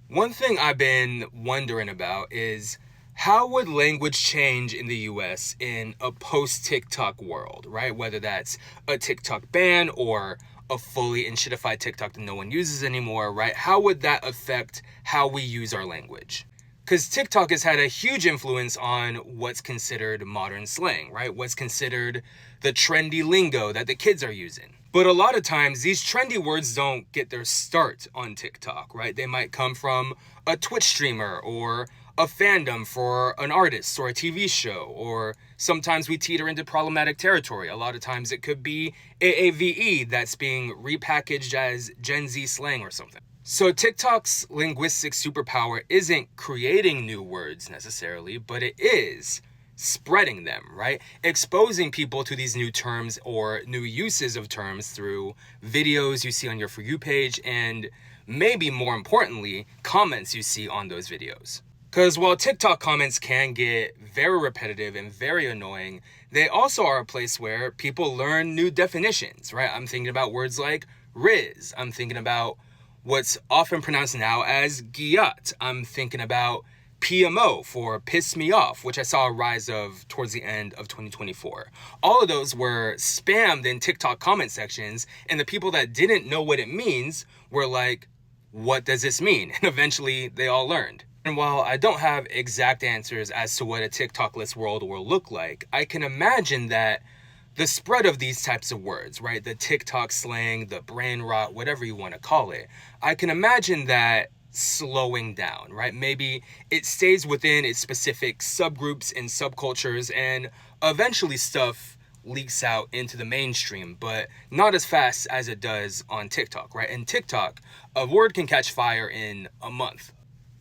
One thing I've been wondering about is how would language change in the US in a post TikTok world, right? Whether that's a TikTok ban or a fully enshittified TikTok that no one uses anymore, right? How would that affect how we use our language? Because TikTok has had a huge influence on what's considered modern slang, right? What's considered the trendy lingo that the kids are using. But a lot of times, these trendy words don't get their start on TikTok, right? They might come from a Twitch streamer or a fandom for an artist or a TV show, or sometimes we teeter into problematic territory. A lot of times it could be AAVE that's being repackaged as Gen Z slang or something. So TikTok's linguistic superpower isn't creating new words necessarily, but it is spreading them, right? Exposing people to these new terms or new uses of terms through videos you see on your For You page and maybe more importantly, comments you see on those videos. Because while TikTok comments can get very repetitive and very annoying, they also are a place where people learn new definitions, right? I'm thinking about words like Riz. I'm thinking about what's often pronounced now as Giyat. I'm thinking about PMO for piss me off, which I saw a rise of towards the end of 2024. All of those were spammed in TikTok comment sections, and the people that didn't know what it means were like, what does this mean? And eventually they all learned. And while I don't have exact answers as to what a TikTok-less world will look like, I can imagine that the spread of these types of words, right? The TikTok slang, the brain rot, whatever you want to call it. I can imagine that slowing down, right? Maybe it stays within its specific subgroups and subcultures, and eventually stuff leaks out into the mainstream, but not as fast as it does on TikTok, right? In TikTok, a word can catch fire in a month.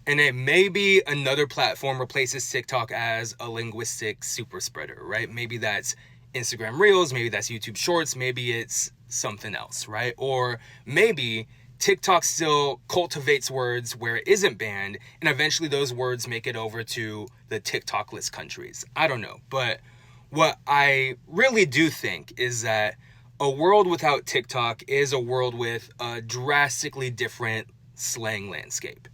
And it maybe another platform replaces TikTok as a linguistic super spreader, right? Maybe that's Instagram Reels, maybe that's YouTube Shorts, maybe it's something else, right? Or maybe TikTok still cultivates words where it isn't banned, and eventually those words make it over to the TikTok-less countries. I don't know. But what I really do think is that a world without TikTok is a world with a drastically different slang landscape.